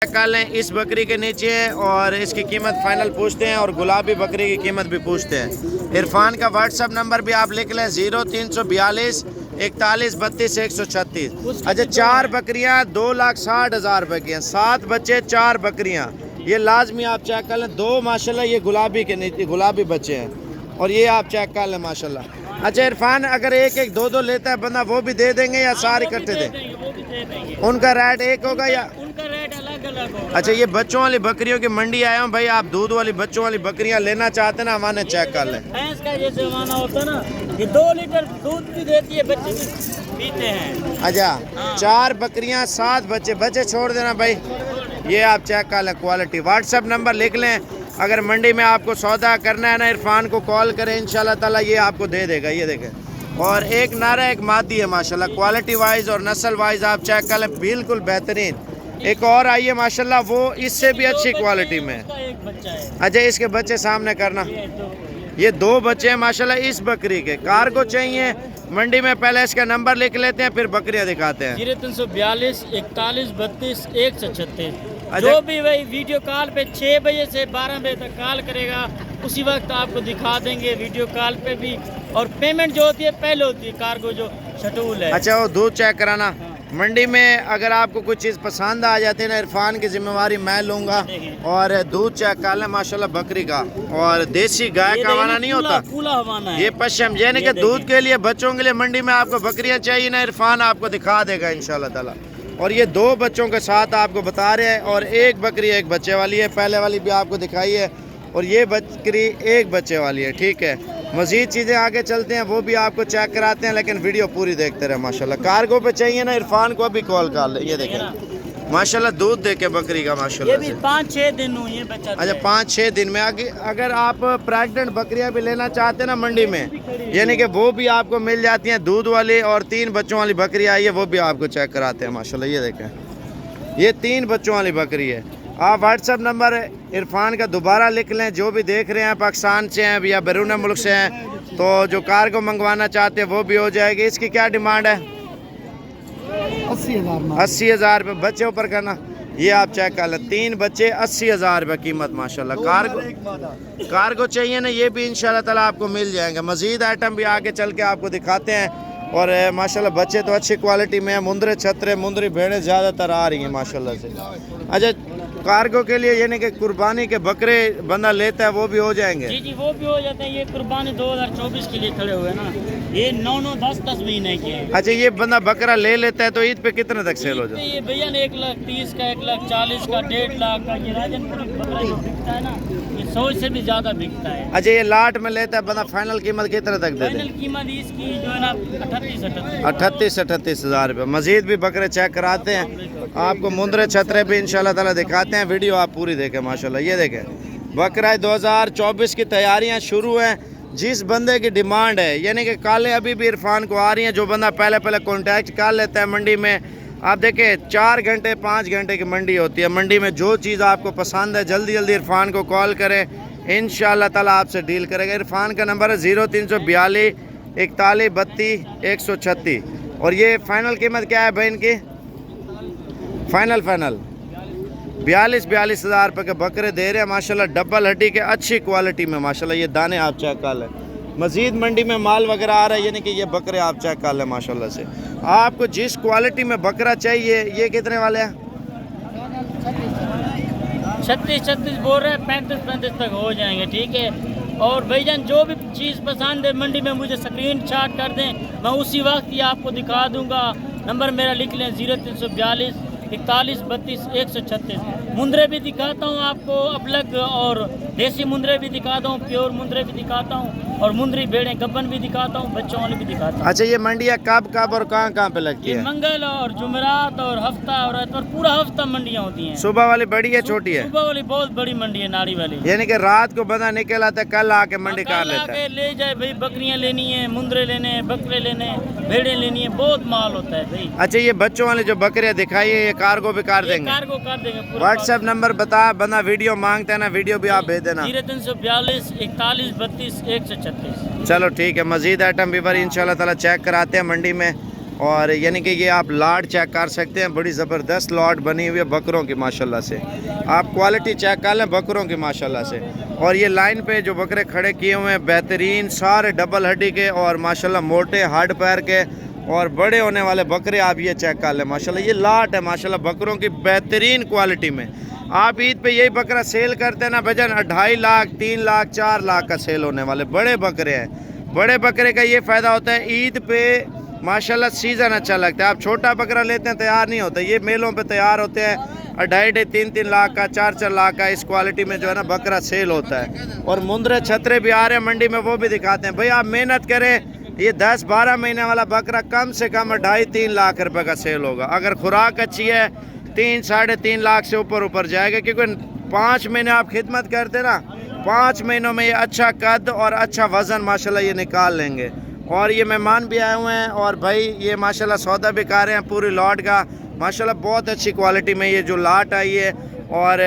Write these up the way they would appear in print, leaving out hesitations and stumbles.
कल हैं इस बकरी के नीचे है और इसकी कीमत फाइनल पूछते हैं और गुलाबी बकरी की कीमत भी पूछते हैं। इरफान का व्हाट्सअप नंबर भी आप लिख लें 0342 41 32 136। अच्छा, 4 बकरियां 2,60,000 रुपए की हैं, 7 बच्चे 4 बकरियां, ये लाजमी आप चेक कर लें। 2 माशाल्लाह ये गुलाबी के नीचे गुलाबी बच्चे हैं और ये आप चेक कर लें माशाल्लाह। अच्छा इरफान, अगर एक एक दो दो लेता है बंदा वो भी दे देंगे या सारे इकट्ठे दें? उनका रेट एक होगा या उनका रेट अलग अलग होगा। अच्छा, ये बच्चों वाली बकरियों की मंडी आया हूँ भाई, आप दूध वाली बच्चों वाली बकरियां लेना चाहते ना, हमारे चेक कर लें। भैंस का ये जमाना होता है ना, ये 2 लीटर दूध भी देती है, बच्चे भी पीते हैं। अच्छा, 4 बकरियां 7 बच्चे, बच्चे छोड़ देना भाई, ये आप चेक कर लें क्वालिटी। व्हाट्सअप नंबर लिख लें, अगर मंडी में आपको सौदा करना है ना, इरफान को कॉल करें, इंशाल्लाह ताला ये आपको दे देगा। ये देखें, और एक नारा एक मादी है माशाल्लाह, क्वालिटी वाइज और नस्ल वाइज आप चेक कर लें, बिल्कुल बेहतरीन। एक और आई है माशाल्लाह, वो इससे भी अच्छी क्वालिटी में। एक बच्चा है। अच्छा, इसके बच्चे सामने करना, ये 2 बच्चे हैं माशाल्लाह इस बकरी के। कार को चाहिए मंडी में, पहले इसका नंबर लिख लेते हैं फिर बकरियां दिखाते हैं। 0342 41 32 136। जो भी वही वीडियो कॉल पे 6 बजे से 12 बजे तक कॉल करेगा, उसी वक्त आपको दिखा देंगे वीडियो कॉल पे भी। और पेमेंट जो होती है पहले होती है, कार्गो जो शेड्यूल है। अच्छा, वो दूध चेक कराना मंडी में, अगर आपको कुछ चीज़ पसंद आ जाती है ना, इरफान की जिम्मेवारी मैं लूँगा। और दूध चेक कर लें माशाल्लाह बकरी का, और देसी गाय का हवाना नहीं होता, पूरा हवाना है। ये पश्चिम, यानी कि दूध के लिए बच्चों के लिए मंडी में आपको बकरियां चाहिए ना, इरफान आपको दिखा देगा इंशाल्लाह ताला। और ये 2 बच्चों के साथ आपको बता रहे हैं, और एक बकरी एक बच्चे वाली है, पहले वाली भी आपको दिखाई है, और ये बकरी एक बच्चे वाली है। ठीक है, मज़ीद चीज़ें आगे चलते हैं, वो भी आपको चेक कराते हैं, लेकिन वीडियो पूरी देखते रहे माशाल्लाह। कार्गो पे चाहिए ना, इरफान को अभी कॉल कर ले। ये देखें माशाल्लाह, दूध दे के बकरी का माशाल्लाह। ये भी 5-6 दिन हुई है बच्चा। अच्छा, 5-6 दिन में आगे, अगर आप प्रेग्नेंट बकरियां भी लेना चाहते हैं ना मंडी में, यानी कि वो भी आपको मिल जाती हैं, दूध वाली। और 3 बच्चों वाली बकरी आई है, वो भी आपको चेक कराते हैं माशाल्लाह। ये देखें, ये 3 बच्चों वाली बकरी है। आप व्हाट्सअप नंबर इरफान का दोबारा लिख लें, जो भी देख रहे हैं पाकिस्तान से हैं या बैरून मुल्क से हैं, तो जो कार को मंगवाना चाहते हैं वो भी हो जाएगी। इसकी क्या डिमांड है? 80,000 रुपये। बच्चे ऊपर करना, ये आप चेक कर लें, 3 बच्चे 80,000 रुपये कीमत माशाल्लाह। कार को चाहिए ना, ये भी इंशाल्लाह ताला आपको मिल जाएंगे। मज़ीद आइटम भी आगे चल के आपको दिखाते हैं। और माशाल्लाह बच्चे तो अच्छी क्वालिटी में है, मुंदरे छतरे मुंदरी भेड़ें ज़्यादातर आ रही हैं माशाल्लाह से। अच्छा, कार्गो के लिए यानी कि कुर्बानी के बकरे बंदा लेता है वो भी हो जाएंगे? जी जी, वो भी हो जाते हैं। ये कुर्बानी 2024 के लिए खड़े हुए ना, ये 9-9 10-10 महीने के हैं। अच्छा, ये बंदा बकरा ले लेता है तो ईद पे कितने तक सेल हो जाता है? ये भैया ने 1,30,000 का, 1,40,000 का, 1.5 लाख का, ये राजनपुरी बकरा जो बिकता है ना, ये 100 से भी ज्यादा बिकता है। अच्छा, ये लाट में लेता है बंदा, फाइनल कीमत कितने तक दे फाइनल कीमत इसकी जो है ना 38-38 हज़ार रुपये। मजीद भी बकरे चेक कराते हैं, आपको मुंदरे छतरे भी इंशाल्लाह ताला दिखाते हैं। वीडियो आप पूरी देखें माशाल्लाह। ये देखें, बकरा 2024 की तैयारियां शुरू हैं। जिस बंदे की डिमांड है, यानी कि कालें अभी भी इरफान को आ रही हैं, जो बंदा पहले कॉन्टैक्ट कर लेता है मंडी में। आप देखें 4 घंटे 5 घंटे की मंडी होती है, मंडी में जो चीज़ आपको पसंद है जल्दी जल्दी इरफान को कॉल करें, इंशाल्लाह ताला आपसे डील करेगा। इरफान का नंबर है 0342 41 32 136। और ये फाइनल कीमत क्या है भाई इनकी? फाइनल 42 हज़ार रुपये के बकरे दे रहे हैं माशाल्लाह, डबल हड्डी के, अच्छी क्वालिटी में माशाल्लाह। ये दाने आप चेक कर लें, मज़ीद मंडी में माल वगैरह आ रहा है, यानी कि ये बकरे आप चेक कर लें माशाल्लाह से। आपको जिस क्वालिटी में बकरा चाहिए, ये कितने वाले हैं? 36 बोल रहे हैं, 35 तक हो जाएंगे। ठीक है, और भाईजान जो भी चीज़ पसंद है मंडी में मुझे स्क्रीनशॉट कर दें, मैं उसी वक्त ये आपको दिखा दूंगा। नंबर मेरा लिख लें 0342 41 32 136। मुंदरे भी दिखाता हूँ आपको अपलग, और देसी मुंदरे भी दिखाता हूँ, प्योर मुंदरे भी दिखाता हूँ, और मुंदरी भेड़ें गब्बन भी दिखाता हूँ, बच्चों वाले भी दिखाता हूँ। अच्छा, ये मंडियाँ कब और कहाँ पे लगती है? मंगल और जुमेरात और हफ्ता और एतवार, पूरा हफ्ता मंडियाँ होती हैं। सुबह वाली बड़ी है छोटी है? सुबह वाली बहुत बड़ी मंडी है, नाड़ी वाली। यानी कि रात को बंदा निकल आता है, कल आके मंडी कर लेता है, ले जाए भाई, बकरियां लेनी है, मुंदरे लेने हैं, बकरे लेने हैं, भेड़ें लेनी है, बहुत माल होता है भाई। अच्छा, ये बच्चों वाली जो बकरियां दिखाई है, ये कार्गो भी कर देंगे? कार्गो कर देंगे। व्हाट्सएप नंबर बता, बंदा वीडियो मांगता है ना, वीडियो भी आप भेज देना। 0342 41 32 136। चलो ठीक है, मजीद आइटम भी इंशाल्लाह ताला चेक कराते हैं मंडी में। और यानी कि ये आप लाट चेक कर सकते हैं, बड़ी ज़बरदस्त लाट बनी हुई है बकरों की माशाल्लाह से। आप क्वालिटी चेक कर लें बकरों की माशाल्लाह से। और ये लाइन पे जो बकरे खड़े किए हुए हैं बेहतरीन, सारे डबल हड्डी के और माशाल्लाह मोटे हार्ड पैर के और बड़े होने वाले बकरे आप ये चेक कर लें माशाल्लाह। ये लाट है माशाल्लाह बकरों की बेहतरीन क्वालिटी में। आप ईद पे यही बकरा सेल करते हैं ना भजन, 2.5 लाख 3 लाख 4 लाख का सेल होने वाले बड़े बकरे हैं। बड़े बकरे का ये फ़ायदा होता है ईद पे माशाल्लाह सीज़न अच्छा लगता है। आप छोटा बकरा लेते हैं तैयार नहीं होता, ये मेलों पे तैयार होते हैं 2.5 3 लाख का 4 लाख का इस क्वालिटी में जो है ना बकरा सेल होता है। और मुंदरे छतरे भी आ रहे हैं मंडी में, वो भी दिखाते हैं। भाई आप मेहनत करें, ये 10-12 महीने वाला बकरा कम से कम 2.5-3 लाख रुपए का सेल होगा। अगर खुराक अच्छी है 3-3.5 लाख से ऊपर जाएगा, क्योंकि 5 महीने आप खिदमत करते ना, 5 महीनों में ये अच्छा कद और अच्छा वज़न माशाल्लाह ये निकाल लेंगे। और ये मेहमान भी आए हुए हैं और भाई ये माशाल्लाह सौदा भी कर रहे हैं पूरी लॉट का माशाल्लाह। बहुत अच्छी क्वालिटी में ये जो लाट आई है और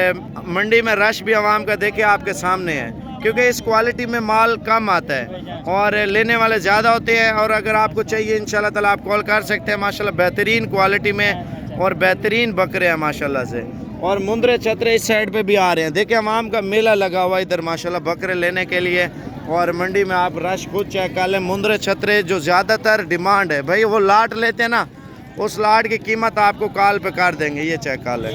मंडी में रश भी आवाम का देखे आपके सामने है, क्योंकि इस क्वालिटी में माल कम आता है और लेने वाले ज़्यादा होते हैं। और अगर आपको चाहिए इंशाल्लाह ताला आप कॉल कर सकते हैं माशाल्लाह। बेहतरीन क्वालिटी में और बेहतरीन बकरे हैं माशाल्लाह से। और मुंदरे छतरे इस साइड पे भी आ रहे हैं, देखिए आवाम का मेला लगा हुआ इधर माशाल्लाह बकरे लेने के लिए। और मंडी में आप रश खुद चेक कर लें। मुंदरे छतरे जो ज़्यादातर डिमांड है भाई, वो लाट लेते हैं ना, उस लाट की कीमत आपको कॉल पे कर देंगे। ये चेक कर लें,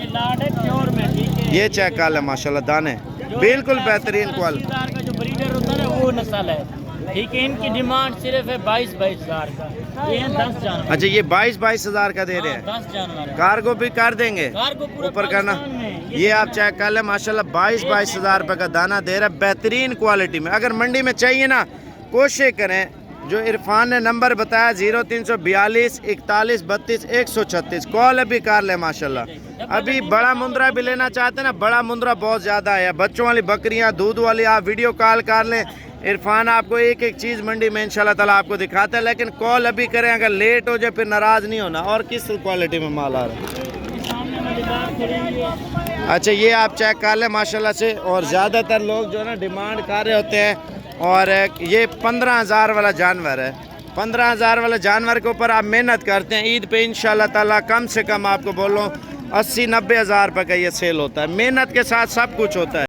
ये चेक कर लें माशाल्लाह दाने बिल्कुल बेहतरीन क्वालिटी का जो ब्रीडर होता है ना वो नस्ल है, ठीक है। इनकी डिमांड सिर्फ है 22-22 हज़ार का, ये है 10 जानवर। अच्छा ये 22-22 हज़ार का दे रहे हैं। 10 जानवर कार्गो भी कर देंगे, कार्गो ऊपर करना। ये आप चेक कर लें माशाल्लाह 22-22 हज़ार रुपये का दाना दे रहा है बेहतरीन क्वालिटी में। अगर मंडी में चाहिए ना, कोशिश करें जो इरफान ने नंबर बताया 0342 41 32 136, कॉल अभी कर ले माशाल्लाह। अभी बड़ा मुंद्रा भी लेना चाहते हैं ना, बड़ा मुंद्रा बहुत ज़्यादा है, बच्चों वाली बकरियां दूध वाली, आप वीडियो कॉल कर लें। इरफान आपको एक एक चीज़ मंडी में इंशाल्लाह ताला आपको दिखाता है, लेकिन कॉल अभी करें, अगर लेट हो जाए फिर नाराज़ नहीं होना। और किस क्वालिटी में माल आ रहा है, अच्छा ये आप चेक कर लें माशाल्लाह से। और ज़्यादातर लोग जो है ना डिमांड कर रहे होते हैं। और ये 15,000 वाला जानवर है, 15,000 वाला जानवर के ऊपर आप मेहनत करते हैं, ईद पे इंशाल्लाह ताला कम से कम आपको बोलो 80-90 हज़ार रुपये का ये सेल होता है। मेहनत के साथ सब कुछ होता है।